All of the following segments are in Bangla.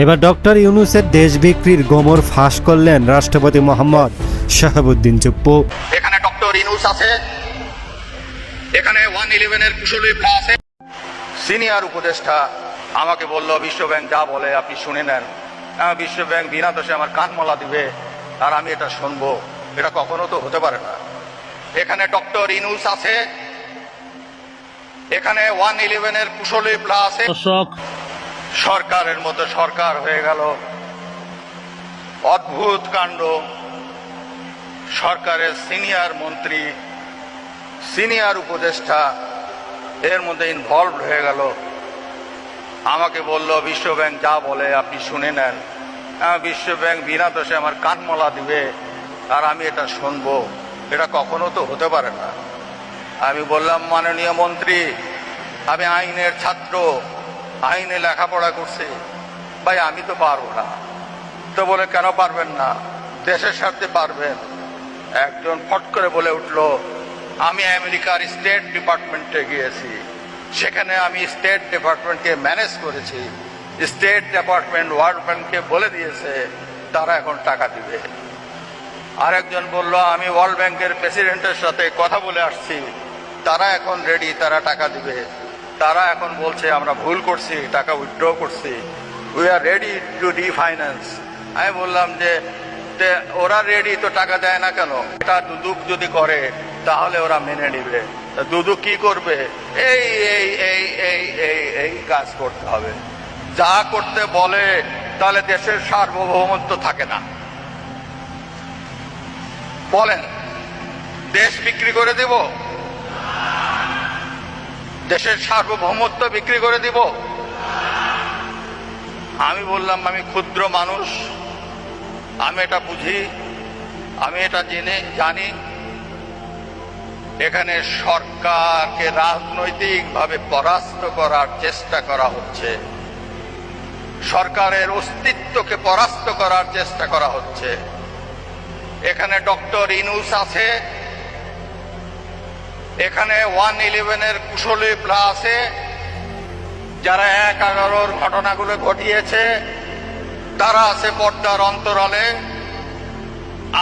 এবার ডক্টর ইউনূসের দেশ বিক্রির গোমর ফাঁস করলেন রাষ্ট্রপতি মোহাম্মদ শাহাবুদ্দিন চুপ্পু। এখানে ডক্টর ইউনূস আছে, এখানে 111 এর কুশলী প্লা আছে। সিনিয়র উপদেষ্টা আমাকে বলল বিশ্বব্যাংক যা বলে আপনি শুনে নেন। বিশ্বব্যাংক বিনা দোষে আমার কান মলা দিবে আর আমি এটা শুনবো, এটা কখনো তো হতে পারে না। এখানে ডক্টর ইউনূস আছে, এখানে 111 এর কুশলী প্লা আছে। সরকারের মতো সরকার হয়ে গেল, অদ্ভুত কাণ্ড। সরকারের সিনিয়র মন্ত্রী, সিনিয়র উপদেষ্টা এর মধ্যে ইনভলভ হয়ে গেল। আমাকে বলল বিশ্বব্যাংক যা বলে আপনি শুনে নেন। বিশ্বব্যাংক বিনা দোষে আমার কানমলা দিবে আর আমি এটা শুনবো, এটা কখনো তো হতে পারে না। আমি বললাম মাননীয় মন্ত্রী, আমি আইনের ছাত্র, আইনে লেখাপড়া করছি, ভাই আমি তো পারবো না। তো বলে কেন পারবেন না? দেশের স্বার্থে পারবেন। একজন ফট করে বলে উঠলো, আমি আমেরিকার স্টেট ডিপার্টমেন্টে গিয়েছি, সেখানে আমি স্টেট ডিপার্টমেন্টকে ম্যানেজ করেছি। স্টেট ডিপার্টমেন্ট ওয়ার্ল্ড ব্যাংককে বলে দিয়েছে তারা এখন টাকা দিবে। আরেকজন বলল, আমি ওয়ার্ল্ড ব্যাংকের প্রেসিডেন্টের সাথে কথা বলে আসছি, তারা এখন রেডি, তারা টাকা দিবে। তারা এখন বলছে আমরা ভুল করছি, টাকা উইথড্র করছি, we are ready to refinance. আমি বললাম যে ওরা রেডি তো টাকা দেয় না কেন? এটা দুদক যদি করে তাহলে ওরা মেনে নিবে। দুদক কি করবে? এই এই এই এই এই এই কাজ করতে হবে। যা করতে বলে তাহলে দেশের সার্বভৌমত্ব থাকে না। বলেন, দেশ বিক্রি করে দিব? দেশের সার্বভৌমত্ব বিক্রি করে দিব? আমি বললাম আমি ক্ষুদ্র মানুষ, আমি এটা বুঝি, আমি এটা জানি এখানে সরকারকে রাজনৈতিকভাবে পরাস্ত করার চেষ্টা করা হচ্ছে, সরকারের অস্তিত্বকে পরাস্ত করার চেষ্টা করা হচ্ছে। এখানে ডক্টর ইউনূস আছে, এখানে 111 এর কুশলী প্লা আছে, যারা 11-র ঘটনাগুলো ঘটিয়েছে তারা আছে পর্দার অন্তরালে।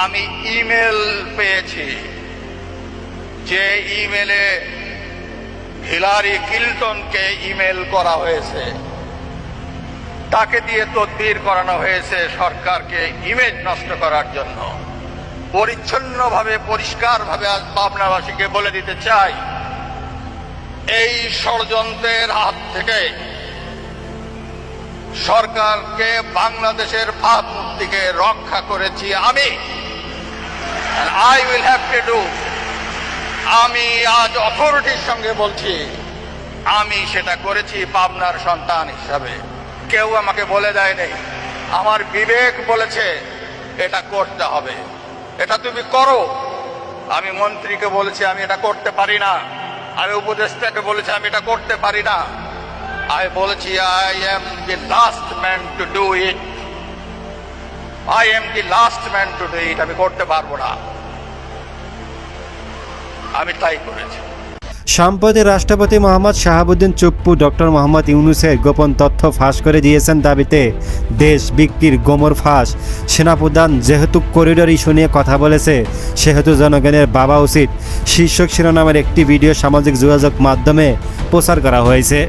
আমি ইমেল পেয়েছি, যে ইমেলে হিলারি ক্লিনটনকে ইমেল করা হয়েছে, তাকে দিয়ে তদবির করানো হয়েছে সরকারকে ইমেজ নষ্ট করার জন্য। পরিচ্ছন্নভাবে পরিষ্কারভাবে আজ পাবনাবাসীকে বলে দিতে চাই, এই ষড়যন্ত্রের হাত থেকে সরকারকে, বাংলাদেশের ভাবমূর্তিকে রক্ষা করেছি আমি। I will have to do. আমি আজ অথরিটির সঙ্গে বলছি, আমি সেটা করেছি পাবনার সন্তান হিসাবে। কেউ আমাকে বলে দেয় নাই, আমার বিবেক বলেছে এটা করতে হবে, এটা তুমি করো। আমি মন্ত্রীকে বলেছি আমি এটা করতে পারি না, আমি উপদেষ্টাকে বলেছি আমি এটা করতে পারি না। আমি বলেছি I am the last man to do it, I am the last man to do it. আমি করতে পারবো না, আমি তাই করেছি। সম্প্রতি রাষ্ট্রপতি মোহাম্মদ শাহাবুদ্দিন চুপ্পু ডক্টর মোহাম্মদ ইউনূসের গোপন তথ্য ফাঁস করে দিয়েছেন দাবিতে দেশ বিক্রির গোমর ফাঁস। সেনাপ্রধান যেহেতু করিডর ইস্যু নিয়ে কথা বলেছে, সেহেতু জনগণের ভাবা উচিত শীর্ষক শিরোনামের একটি ভিডিও সামাজিক যোগাযোগ মাধ্যমে প্রচার করা হয়েছে।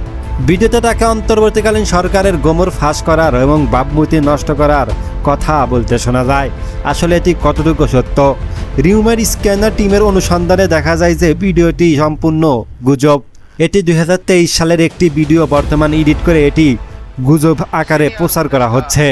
ভিডিওতে তাকে অন্তর্বর্তীকালীন সরকারের গোমর ফাঁস করার এবং ভাবমূর্তি নষ্ট করার কথা বলতে শোনা যায়। আসলে এটি কতটুকু সত্য? রিউমার স্ক্যানার টিমের অনুসন্ধানে দেখা যায় যে ভিডিওটি সম্পূর্ণ গুজব। এটি 2023 সালের একটি ভিডিও, বর্তমানে এডিট করে এটি গুজব আকারে প্রচার করা হচ্ছে।